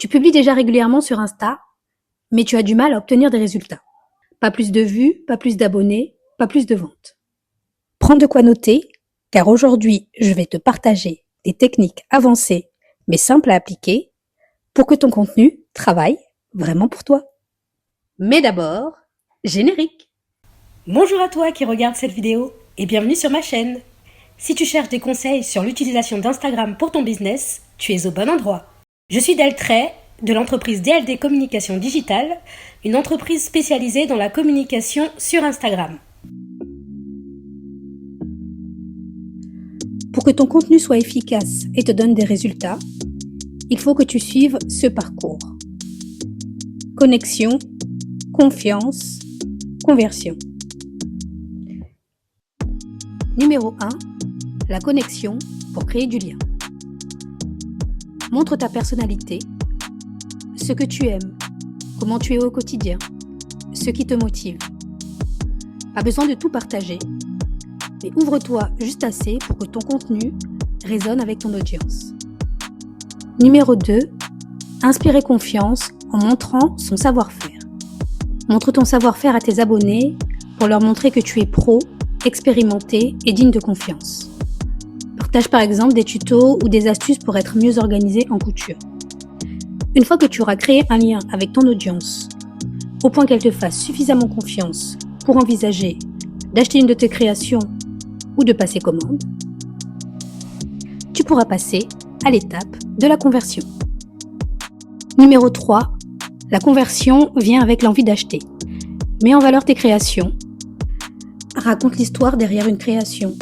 Tu publies déjà régulièrement sur Insta, mais tu as du mal à obtenir des résultats. Pas plus de vues, pas plus d'abonnés, pas plus de ventes. Prends de quoi noter, car aujourd'hui, je vais te partager des techniques avancées, mais simples à appliquer, pour que ton contenu travaille vraiment pour toi. Mais d'abord, générique. Bonjour à toi qui regarde cette vidéo et bienvenue sur ma chaîne. Si tu cherches des conseils sur l'utilisation d'Instagram pour ton business, tu es au bon endroit. Je suis Deltray de l'entreprise DLD Communication Digitale, une entreprise spécialisée dans la communication sur Instagram. Pour que ton contenu soit efficace et te donne des résultats, il faut que tu suives ce parcours. Connexion, confiance, conversion. Numéro 1, la connexion pour créer du lien. Montre ta personnalité, ce que tu aimes, comment tu es au quotidien, ce qui te motive. Pas besoin de tout partager, mais ouvre-toi juste assez pour que ton contenu résonne avec ton audience. Numéro 2, inspirer confiance en montrant son savoir-faire. Montre ton savoir-faire à tes abonnés pour leur montrer que tu es pro, expérimenté et digne de confiance. Partage par exemple des tutos ou des astuces pour être mieux organisé en couture. Une fois que tu auras créé un lien avec ton audience, au point qu'elle te fasse suffisamment confiance pour envisager d'acheter une de tes créations ou de passer commande, tu pourras passer à l'étape de la conversion. Numéro 3, la conversion vient avec l'envie d'acheter. Mets en valeur tes créations. Raconte l'histoire derrière une création.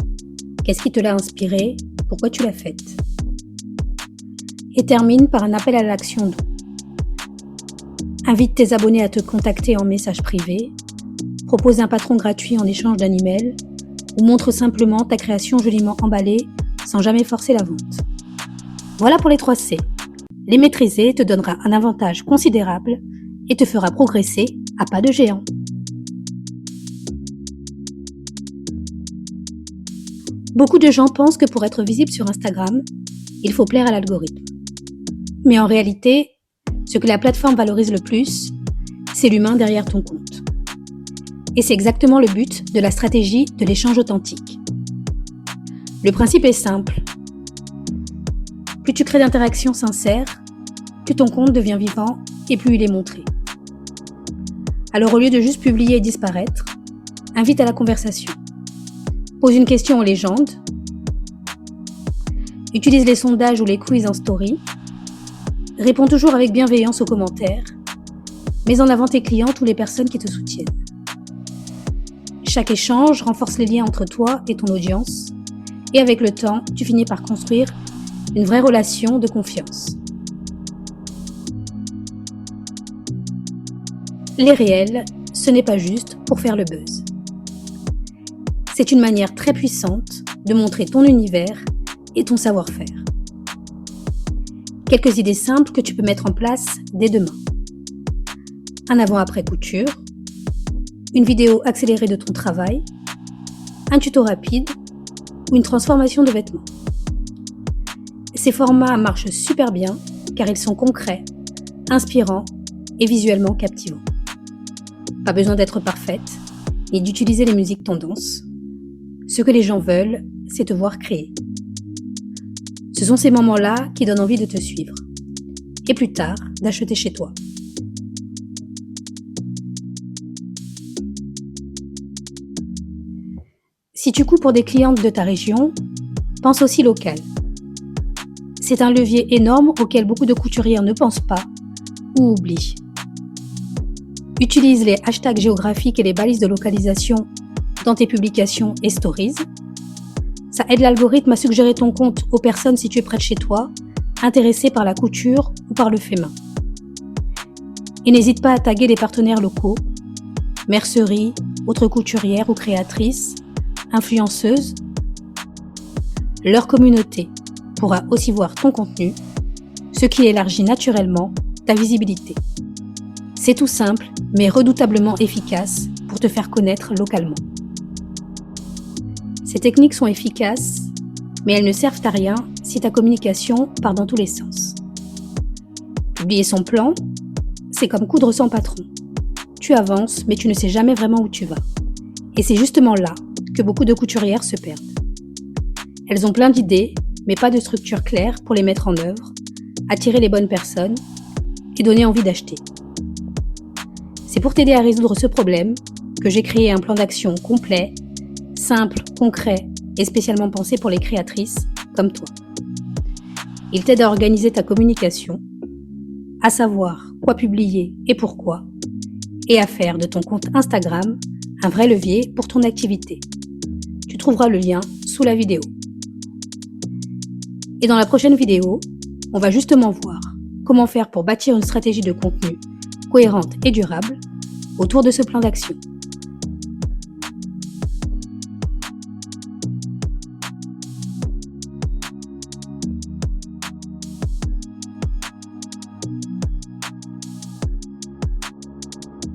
Qu'est-ce qui te l'a inspiré? Pourquoi tu l'as faite? Et termine par un appel à l'action doux. Invite tes abonnés à te contacter en message privé. Propose un patron gratuit en échange d'un email. Ou montre simplement ta création joliment emballée sans jamais forcer la vente. Voilà pour les 3 C. Les maîtriser te donnera un avantage considérable et te fera progresser à pas de géant. Beaucoup de gens pensent que pour être visible sur Instagram, il faut plaire à l'algorithme. Mais en réalité, ce que la plateforme valorise le plus, c'est l'humain derrière ton compte. Et c'est exactement le but de la stratégie de l'échange authentique. Le principe est simple. Plus tu crées d'interactions sincères, plus ton compte devient vivant et plus il est montré. Alors au lieu de juste publier et disparaître, invite à la conversation. Pose une question aux légendes. Utilise les sondages ou les quiz en story. Réponds toujours avec bienveillance aux commentaires. Mets en avant tes clientes ou les personnes qui te soutiennent. Chaque échange renforce les liens entre toi et ton audience. Et avec le temps, tu finis par construire une vraie relation de confiance. Les réels, ce n'est pas juste pour faire le buzz. C'est une manière très puissante de montrer ton univers et ton savoir-faire. Quelques idées simples que tu peux mettre en place dès demain. Un avant-après couture, une vidéo accélérée de ton travail, un tuto rapide ou une transformation de vêtements. Ces formats marchent super bien car ils sont concrets, inspirants et visuellement captivants. Pas besoin d'être parfaite ni d'utiliser les musiques tendances. Ce que les gens veulent, c'est te voir créer. Ce sont ces moments-là qui donnent envie de te suivre. Et plus tard, d'acheter chez toi. Si tu coupes pour des clientes de ta région, pense aussi local. C'est un levier énorme auquel beaucoup de couturières ne pensent pas ou oublient. Utilise les hashtags géographiques et les balises de localisation dans tes publications et stories. Ça aide l'algorithme à suggérer ton compte aux personnes situées près de chez toi, intéressées par la couture ou par le fait main. Et n'hésite pas à taguer les partenaires locaux, merceries, autres couturières ou créatrices, influenceuses. Leur communauté pourra aussi voir ton contenu, ce qui élargit naturellement ta visibilité. C'est tout simple, mais redoutablement efficace pour te faire connaître localement. Ces techniques sont efficaces, mais elles ne servent à rien si ta communication part dans tous les sens. Oublier son plan, c'est comme coudre sans patron. Tu avances, mais tu ne sais jamais vraiment où tu vas. Et c'est justement là que beaucoup de couturières se perdent. Elles ont plein d'idées, mais pas de structure claire pour les mettre en œuvre, attirer les bonnes personnes et donner envie d'acheter. C'est pour t'aider à résoudre ce problème que j'ai créé un plan d'action complet, simple, concret et spécialement pensé pour les créatrices comme toi. Il t'aide à organiser ta communication, à savoir quoi publier et pourquoi, et à faire de ton compte Instagram un vrai levier pour ton activité. Tu trouveras le lien sous la vidéo. Et dans la prochaine vidéo, on va justement voir comment faire pour bâtir une stratégie de contenu cohérente et durable autour de ce plan d'action.